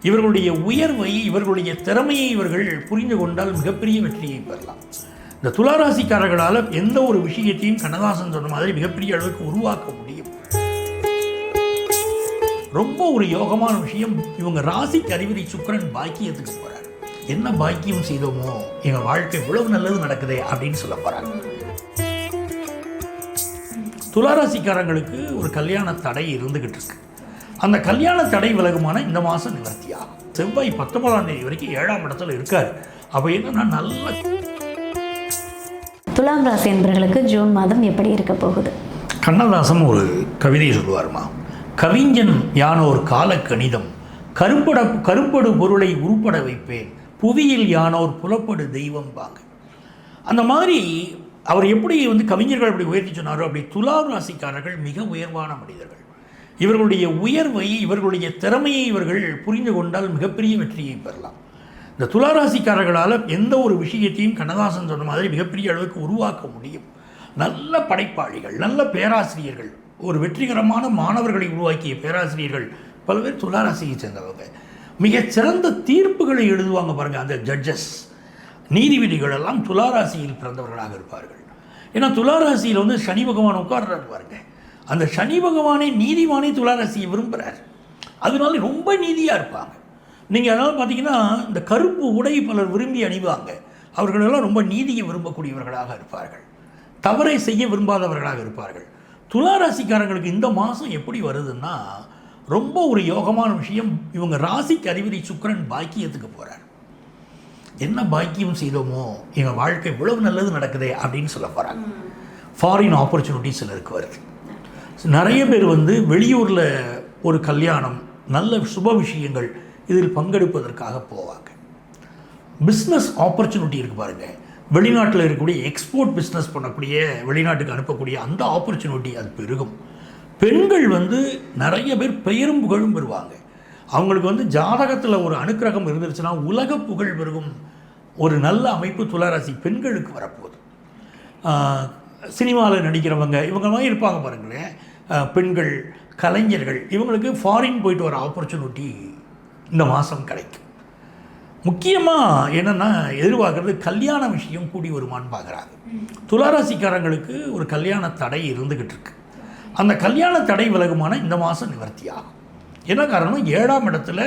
இவர்களுடைய உயர்வை, இவர்களுடைய திறமையை இவர்கள் புரிந்து கொண்டால் மிகப்பெரிய வெற்றியை பெறலாம். இந்த துளாராசிக்காரர்களால் எந்த ஒரு விஷயத்தையும் கண்ணதாசன் சொன்ன மாதிரி மிகப்பெரிய அளவுக்கு உருவாக்க முடியும். ரொம்ப ஒரு யோகமான விஷயம், இவங்க ராசிக்கு அதிபதி சுக்கிரன் பாக்கியத்துக்கு போறார். என்ன பாக்கியம் செய்தோமோ எங்க வாழ்க்கை இவ்வளவு நல்லது நடக்குதே அப்படின்னு சொல்ல போறாங்க. துளாராசிக்காரங்களுக்கு ஒரு கல்யாண தடை இருந்துகிட்டு இருக்கு. அந்த கல்யாண தடை விலகுமான இந்த மாதம் நிவர்த்தியாகும். செவ்வாய் 19ஆம் தேதி வரைக்கும் 7ஆம் இடத்துல இருக்கார். அப்போ என்னன்னா நல்ல துலாம் ராசி என்பவர்களுக்கு ஜூன் மாதம் எப்படி இருக்க போகுது? கண்ணதாசன் ஒரு கவிதை சொல்லுவாருமா, கவிஞன் யானோர் கால கணிதம், கருப்படு பொருளை உருப்பட வைப்பேன், புவியில் யானோர் புலப்படு தெய்வம் பாங்க. அந்த மாதிரி அவர் எப்படி கவிஞர்கள் அப்படி உயர்த்தி சொன்னாரோ அப்படி துலாம் ராசிக்காரர்கள் மிக உயர்வான மனிதர்கள். இவர்களுடைய உயர்வை, இவர்களுடைய திறமையை இவர்கள் புரிந்து கொண்டால் மிகப்பெரிய வெற்றியை பெறலாம். இந்த துளாராசிக்காரர்களால் எந்த ஒரு விஷயத்தையும் கண்ணதாசன் சொன்ன மாதிரி மிகப்பெரிய அளவுக்கு உருவாக்க முடியும். நல்ல படைப்பாளிகள், நல்ல பேராசிரியர்கள், ஒரு வெற்றிகரமான மாணவர்களை உருவாக்கிய பேராசிரியர்கள் பல பேர் துளாராசியை சேர்ந்தவங்க. மிகச்சிறந்த தீர்ப்புகளை எழுதுவாங்க பாருங்கள். அந்த ஜட்ஜஸ், நீதிபதிகள் எல்லாம் துளாராசியில் பிறந்தவர்களாக இருப்பார்கள். ஏன்னா துளாராசியில் சனி பகவான் உட்கார்றாரு பாருங்க. அந்த சனி பகவானே நீதிவானே துளாராசியை விரும்புகிறார். அதனால ரொம்ப நீதியாக இருப்பாங்க. நீங்கள் அதனால் பார்த்தீங்கன்னா இந்த கருப்பு உடை பலர் விரும்பி அணிவாங்க. அவர்களெல்லாம் ரொம்ப நீதியை விரும்பக்கூடியவர்களாக இருப்பார்கள். தவறை செய்ய விரும்பாதவர்களாக இருப்பார்கள். துளாராசிக்காரங்களுக்கு இந்த மாதம் எப்படி வருதுன்னா ரொம்ப ஒரு யோகமான விஷயம், இவங்க ராசிக்கு அதிபதி சுக்கிரன் பாக்கியத்துக்கு போகிறார். என்ன பாக்கியம் செய்தோமோ எங்கள் வாழ்க்கை இவ்வளவு நல்லது நடக்குதே அப்படின்னு சொல்ல போகிறாங்க. ஃபாரின் ஆப்பர்ச்சுனிட்டிஸ் சிலருக்கு வருது. நிறைய பேர் வெளியூரில் ஒரு கல்யாணம், நல்ல சுப விஷயங்கள் இதில் பங்கெடுப்பதற்காக போவாங்க. பிஸ்னஸ் ஆப்பர்ச்சுனிட்டி இருக்குது பாருங்கள். வெளிநாட்டில் இருக்கக்கூடிய எக்ஸ்போர்ட் பிஸ்னஸ் பண்ணக்கூடிய, வெளிநாட்டுக்கு அனுப்பக்கூடிய அந்த ஆப்பர்ச்சுனிட்டி அது பெருகும். பெண்கள் நிறைய பேர் பெயரும் புகழும் பெறுவாங்க. அவங்களுக்கு ஜாதகத்தில் ஒரு அனுக்கிரகம் இருந்துருச்சுன்னா உலக புகழ் பெருகும் ஒரு நல்ல அமைப்பு துளாராசி பெண்களுக்கு வரப்போகுது. சினிமாவில் நடிக்கிறவங்க இவங்க மாதிரி இருப்பாங்க பாருங்களேன். பெண்கள், கலைஞர்கள், இவங்களுக்கு ஃபாரின் போயிட்டு வர ஆப்பர்ச்சுனிட்டி இந்த மாதம் கிடைக்கும். முக்கியமாக என்னென்னா எதிர்பார்க்குறது கல்யாண விஷயம் கூடி வருமானு பார்க்குறாங்க. துளாராசிக்காரங்களுக்கு ஒரு கல்யாண தடை இருந்துக்கிட்டு இருக்கு. அந்த கல்யாண தடை விலகுமான இந்த மாதம் நிவர்த்தியாகும். என்ன காரணம், 7ஆம் இடத்துல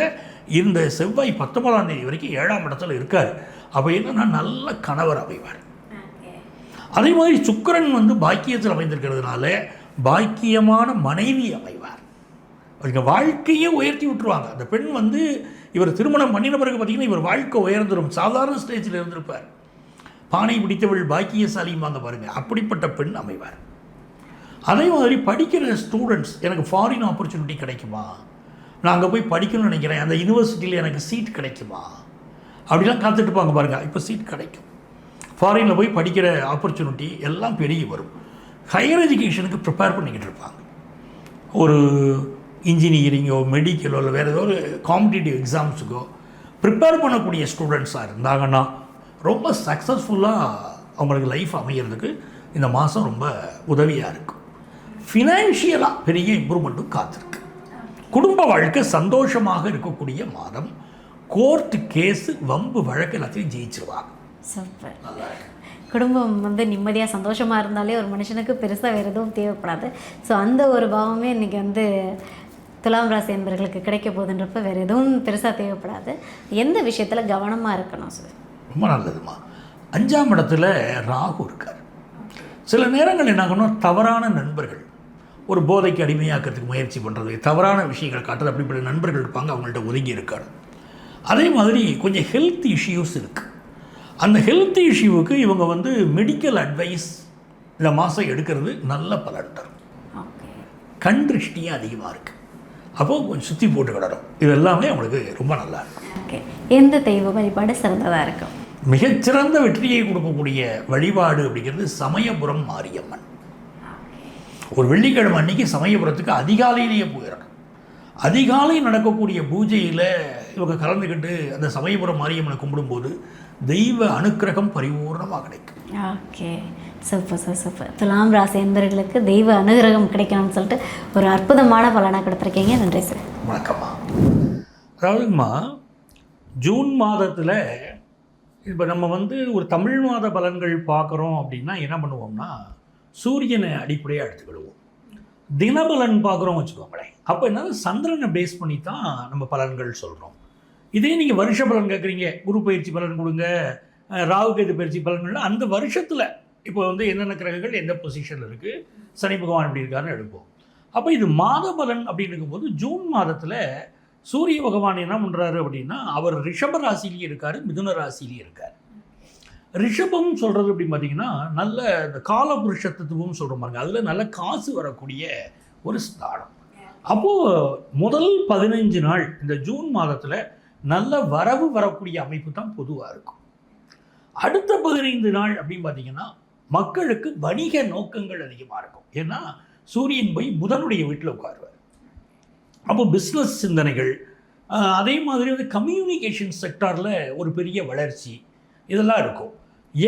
இருந்த செவ்வாய் 19ஆம் தேதி வரைக்கும் 7ஆம் இடத்துல இருக்கார். அப்போ என்னென்னா நல்ல கணவர் அமைவார். அதே மாதிரி சுக்கிரன் பாக்கியத்தில் அமைந்திருக்கிறதுனால பாக்கியமான மனைவி அமைவார். அவங்க வாழ்க்கையே உயர்த்தி விட்டுருவாங்க. அந்த பெண் இவர் திருமணம் பண்ணின பிறகு பார்த்திங்கன்னா இவர் வாழ்க்கை உயர்ந்துடும். சாதாரண ஸ்டேஜில் இருந்திருப்பார். பானை பிடித்தவள் பாக்கியசாலியுமாங்க பாருங்கள். அப்படிப்பட்ட பெண் அமைவார். அதே மாதிரி படிக்கிற ஸ்டூடெண்ட்ஸ், எனக்கு ஃபாரின் ஆப்பர்ச்சுனிட்டி கிடைக்குமா, நான் அங்கே போய் படிக்கணும்னு நினைக்கிறேன், அந்த யூனிவர்சிட்டியில் எனக்கு சீட் கிடைக்குமா அப்படிலாம் காத்துட்ருப்பாங்க பாருங்கள். இப்போ சீட் கிடைக்கும். ஃபாரினில் போய் படிக்கிற ஆப்பர்ச்சுனிட்டி எல்லாம் பெருகி வரும். ஹையர் எஜுகேஷனுக்கு ப்ரிப்பேர் பண்ணிக்கிட்டு இருப்பாங்க. ஒரு இன்ஜினியரிங்கோ, மெடிக்கலோ, இல்லை வேறு ஏதோ ஒரு காம்படிட்டிவ் எக்ஸாம்ஸுக்கோ ப்ரிப்பேர் பண்ணக்கூடிய ஸ்டூடெண்ட்ஸாக இருந்தாங்கன்னா ரொம்ப சக்ஸஸ்ஃபுல்லாக அவங்களுக்கு லைஃப் அமைகிறதுக்கு இந்த மாதம் ரொம்ப உதவியாக இருக்கும். ஃபினான்ஷியலாக பெரிய இம்ப்ரூவ்மெண்ட்டும் காத்திருக்கு. குடும்ப வாழ்க்கை சந்தோஷமாக இருக்கக்கூடிய மாதம். கோர்ட்டு கேஸு, வம்பு வழக்கு எல்லாத்தையும் ஜெயிச்சிருவாங்க. சூப்பர். குடும்பம் நிம்மதியாக சந்தோஷமாக இருந்தாலே ஒரு மனுஷனுக்கு பெருசாக வேறு எதுவும் தேவைப்படாது. ஸோ அந்த ஒரு பாவமே இன்றைக்கி துலாம் ராசி என்பவர்களுக்கு கிடைக்க போகுதுன்றப்ப வேறு எதுவும் பெருசாக தேவைப்படாது. எந்த விஷயத்தில் கவனமாக இருக்கணும் சார்? ரொம்ப நல்லதுமா. 5ஆம் இடத்துல ராகு இருக்கார். சில நேரங்கள் என்ன ஆகணும், தவறான நண்பர்கள், ஒரு போதைக்கு அடிமையாக்கிறதுக்கு முயற்சி பண்ணுறது, தவறான விஷயங்களை காட்டுறது, அப்படிப்பட்ட நண்பர்கள் இருப்பாங்க. அவங்கள்ட்ட ஒதுங்கி இருக்காரு. அதே மாதிரி கொஞ்சம் ஹெல்த் இஷ்யூஸ் இருக்குது. அந்த ஹெல்த் இஷ்யூவுக்கு இவங்க மெடிக்கல் அட்வைஸ் இந்த மாதம் எடுக்கிறது நல்ல பலன் தரும். கண் திருஷ்டியும் அதிகமாக இருக்குது. அப்போது கொஞ்சம் சுற்றி போட்டு கிடடும். இது எல்லாமே அவங்களுக்கு ரொம்ப நல்லா இருக்கும். எந்த தெய்வ வழிபாடு சிறந்ததாக இருக்கும்? மிகச்சிறந்த வெற்றியை கொடுக்கக்கூடிய வழிபாடு அப்படிங்கிறது சமயபுரம் மாரியம்மன். ஒரு வெள்ளிக்கிழமை அன்றைக்கி சமயபுரத்துக்கு அதிகாலையிலேயே போயிடணும். அதிகாலை நடக்கக்கூடிய பூஜையில் இவங்க கலந்துக்கிட்டு அந்த சமயபுரம் மாரியம்மனை கும்பிடும்போது தெய்வ அனுக்கிரகம் பரிபூர்ணமாக கிடைக்கும். Okay, super sir, super. துலாம் ராசி என்பவர்களுக்கு தெய்வ அனுகிரகம் கிடைக்கணும்னு சொல்லிட்டு ஒரு அற்புதமான பலனாக கொடுத்துருக்கீங்க. நன்றி சார். வணக்கம்மா. அதாவதுமா ஜூன் மாதத்தில் இப்போ நம்ம வந்து ஒரு தமிழ் மாத பலன்கள் பார்க்குறோம் அப்படின்னா என்ன பண்ணுவோம்னா சூரியனை அடிப்படையாக எடுத்துக்கிடுவோம். தினபலன் பார்க்குறோம் வச்சுக்கோங்களேன், அப்போ என்னது சந்திரனை பேஸ் பண்ணி தான் நம்ம பலன்கள் சொல்கிறோம். இதே நீங்கள் வருஷ பலன் கேட்குறீங்க, குரு பயிற்சி பலன் கொடுங்க, ராகு கேது பயிற்சி பலன்கள் அந்த வருஷத்தில் இப்போ வந்து என்னென்ன கிரகங்கள் எந்த பொசிஷனில் இருக்குது, சனி பகவான் எப்படி இருக்காருன்னு எடுப்போம். அப்போ இது மாத பலன் அப்படின்னு இருக்கும்போது ஜூன் மாதத்தில் சூரிய பகவான் என்ன பண்ணுறாரு அப்படின்னா அவர் ரிஷப ராசிலேயே இருக்கார், மிதுன ராசிலேயே இருக்கார். ரிஷபம் சொல்கிறது அப்படின்னு பார்த்தீங்கன்னா நல்ல இந்த காலபுருஷத்துவம் சொல்கிற பாருங்க, அதில் நல்ல காசு வரக்கூடிய ஒரு ஸ்தானம். அப்போது முதல் 15 நாள் இந்த ஜூன் மாதத்தில் நல்ல வரவு வரக்கூடிய அமைப்பு தான் பொதுவாக இருக்கும். அடுத்த 15 நாள் அப்படின்னு பார்த்தீங்கன்னா மக்களுக்கு வணிக நோக்கங்கள் அதிகமாக இருக்கும். ஏன்னா சூரியன் போய் புதனுடைய வீட்டில் உட்காருவார். அப்போ பிஸ்னஸ் சிந்தனைகள், அதே மாதிரி வந்து கம்யூனிகேஷன் செக்டாரில் ஒரு பெரிய வளர்ச்சி இதெல்லாம் இருக்கும்.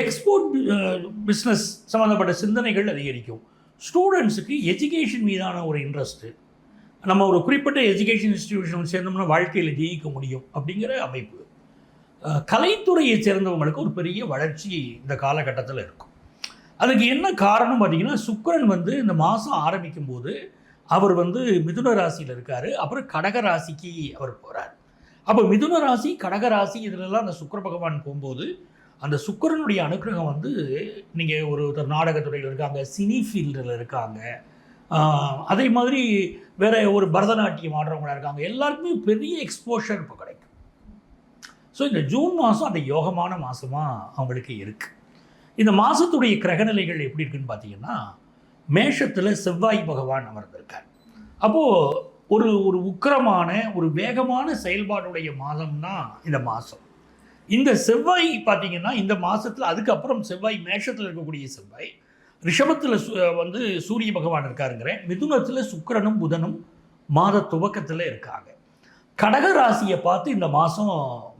எக்ஸ்போர்ட் பிஸ்னஸ் சம்மந்தப்பட்ட சிந்தனைகள் அதிகரிக்கும். ஸ்டூடெண்ட்ஸுக்கு எஜுகேஷன் மீதான ஒரு இன்ட்ரெஸ்ட்டு, நம்ம ஒரு குறிப்பிட்ட எஜுகேஷன் இன்ஸ்டிடியூஷன் சேர்ந்தோம்னா வாழ்க்கையில் ஜெயிக்க முடியும் அப்படிங்கிற அமைப்பு. கலைத்துறையை சேர்ந்தவங்களுக்கு ஒரு பெரிய வளர்ச்சி இந்த காலகட்டத்தில் இருக்கும். அதுக்கு என்ன காரணம் பார்த்திங்கன்னா சுக்கிரன் வந்து இந்த மாதம் ஆரம்பிக்கும் போது அவர் வந்து மிதுன ராசியில் இருக்கார், அப்புறம் கடக ராசிக்கு அவர் போகிறார். அப்போ மிதுன ராசி கடக ராசி இதிலெல்லாம் அந்த சுக்கிர பகவான் போகும்போது அந்த சுக்கிரனுடைய அனுக்கிரகம் வந்து நீங்கள் ஒருத்தர் நாடகத்துறையில் இருக்காங்க, சினி ஃபீல்டில் இருக்காங்க, அதே மாதிரி வேறு ஒரு பரதநாட்டியம் ஆடுறவங்களாக இருக்காங்க, எல்லாருக்குமே பெரிய எக்ஸ்போஷர் இப்போ கிடைக்கும். ஸோ இந்த ஜூன் மாதம் அந்த யோகமான மாதமாக அவங்களுக்கு இருக்குது. இந்த மாதத்துடைய கிரகநிலைகள் எப்படி இருக்குன்னு பார்த்தீங்கன்னா மேஷத்தில் செவ்வாய் பகவான் அமர்ந்திருக்கார். அப்போது ஒரு ஒரு உக்கிரமான ஒரு வேகமான செயல்பாடுடைய மாதம்னா இந்த மாதம். இந்த செவ்வாய் பார்த்தீங்கன்னா இந்த மாதத்தில் அதுக்கப்புறம் செவ்வாய் மேஷத்தில் இருக்கக்கூடிய செவ்வாய் ரிஷபத்தில் வந்து சூரிய பகவான் இருக்காருங்கிறேன், மிதுனத்தில் சுக்கிரனும் புதனும் மாத துவக்கத்தில் இருக்காங்க. கடக ராசியை பார்த்து இந்த மாதம்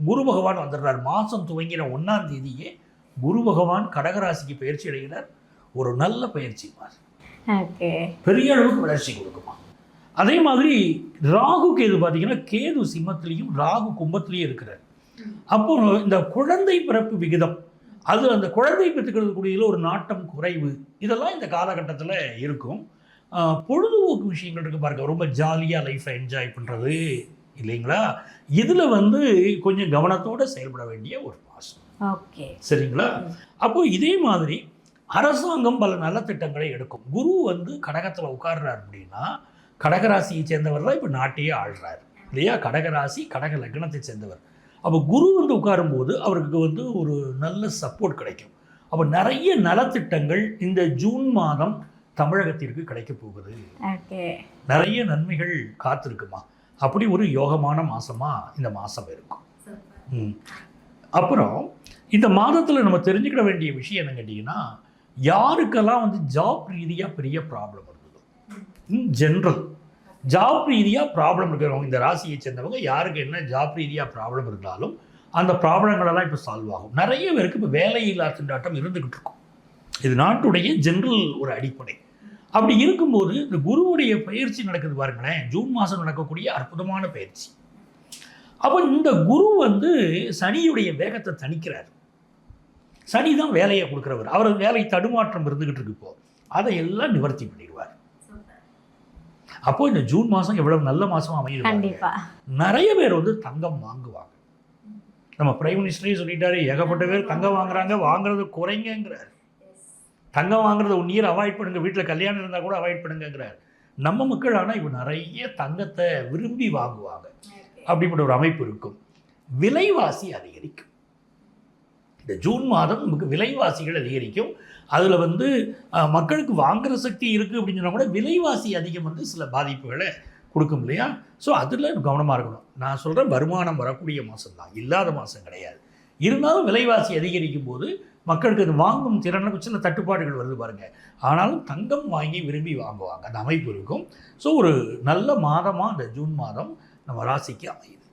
குரு பகவான் வந்துடுறார். மாதம் துவங்கின 1ஆம் தேதியே குரு பகவான் கடகராசிக்கு பயிற்சி அடைகிறார். ஒரு நல்ல பயிற்சி மாதிரி பெரிய அளவுக்கு வளர்ச்சி கொடுக்குமா. அதே மாதிரி ராகு கேது பார்த்தீங்கன்னா கேது சிம்மத்திலையும் ராகு கும்பத்திலையும் இருக்கிறார். அப்போ இந்த குழந்தை பிறப்பு விகிதம், அது அந்த குழந்தை பெற்றுக்கிறதுக்குரிய ஒரு நாட்டம் குறைவு, இதெல்லாம் இந்த காலகட்டத்தில் இருக்கும். பொழுதுபோக்கு விஷயங்கள் இருக்குது பாருங்க, ரொம்ப ஜாலியாக லைஃப்பை என்ஜாய் பண்ணுறது இல்லைங்களா, இதில் வந்து கொஞ்சம் கவனத்தோடு செயல்பட வேண்டிய ஒரு மாதம். ஓகே, சரிங்களா. அப்போது இதே மாதிரி அரசாங்கம் பல நலத்திட்டங்களை எடுக்கும். குரு வந்து கடகத்தில் உட்கார்றார் அப்படின்னா கடகராசியை சேர்ந்தவர் தான் இப்போ நாட்டையே ஆள்றார் இல்லையா, கடகராசி கடக லக்னத்தை சேர்ந்தவர். அப்போ குரு வந்து உட்காரும்போது அவருக்கு வந்து ஒரு நல்ல சப்போர்ட் கிடைக்கும். அப்போ நிறைய நலத்திட்டங்கள் இந்த ஜூன் மாதம் தமிழகத்திற்கு கிடைக்க போகுது. நிறைய நன்மைகள் காத்திருக்குமா. அப்படி ஒரு யோகமான மாதமாக இந்த மாதம் இருக்கும். அப்புறம் இந்த மாதத்தில் நம்ம தெரிஞ்சுக்கிட வேண்டிய விஷயம் என்ன கேட்டிங்கன்னா, யாருக்கெல்லாம் வந்து ஜாப் ரீதியாக பெரிய ப்ராப்ளம் இருந்ததோ, இன் ஜென்ரல் ஜாப் ரீதியாக ப்ராப்ளம் இருக்கிறவங்க இந்த ராசியை சேர்ந்தவங்க யாருக்கு என்ன ஜாப் ரீதியாக ப்ராப்ளம் இருந்தாலும் அந்த ப்ராப்ளங்களெல்லாம் இப்போ சால்வ் ஆகும். நிறைய பேருக்கு இப்போ வேலையில்லா திண்டாட்டம் இருந்துக்கிட்டு இருக்கும். இது நாட்டுடைய ஜென்ரல் ஒரு அடிப்படை. அப்படி இருக்கும்போது இந்த குருவுடைய பயிற்சி நடக்குது பாருங்களேன், ஜூன் மாதம் நடக்கக்கூடிய அற்புதமான பயிற்சி. அப்போ இந்த குரு வந்து சனியுடைய வேகத்தை தணிக்கிறார். சனி தான் வேலையை கொடுக்குறவர். அவர் வேலை தடுமாற்றம் இருந்துகிட்டு இருக்கு, இப்போ அதையெல்லாம் நிவர்த்தி பண்ணிடுவார். அப்போ இந்த ஜூன் மாதம் எவ்வளவு நல்ல மாதம் அமையுது. நிறைய பேர் வந்து தங்கம் வாங்குவாங்க. நம்ம பிரைம் மினிஸ்டரே சொல்லிட்டாரு, ஏகப்பட்ட பேர் தங்கம் வாங்குறாங்க, வாங்குறது குறைங்கிறார். தங்கம் வாங்குறத 1 இயர் அவாய்ட் பண்ணுங்க, வீட்டில் கல்யாணம் இருந்தால் கூட அவாய்ட் பண்ணுங்கிறார். நம்ம மக்கள் ஆனால் இப்போ நிறைய தங்கத்தை விரும்பி வாங்குவாங்க. அப்படிப்பட்ட ஒரு அமைப்பு இருக்கும். விலைவாசி அதிகரிக்கும். இந்த ஜூன் மாதம் நமக்கு விலைவாசிகள் அதிகரிக்கும். அதில் வந்து மக்களுக்கு வாங்குகிற சக்தி இருக்குது அப்படின்னு சொன்னால் கூட விலைவாசி அதிகம் வந்து சில பாதிப்புகளை கொடுக்கும் இல்லையா. ஸோ அதில் கவனமாக இருக்கணும். நான் சொல்கிறேன், வருமானம் வரக்கூடிய மாதம் தான், இல்லாத மாதம் கிடையாது. இருந்தாலும் விலைவாசி அதிகரிக்கும் போது மக்களுக்கு அது வாங்கும் திறனுக்கு சில தட்டுப்பாடுகள் வருது பாருங்கள். ஆனாலும் தங்கம் வாங்கி விரும்பி வாங்குவாங்க, அந்த அமைப்பு இருக்கும். ஸோ ஒரு நல்ல மாதமாக அந்த ஜூன் மாதம் நம்ம ராசிக்கு அமையுது.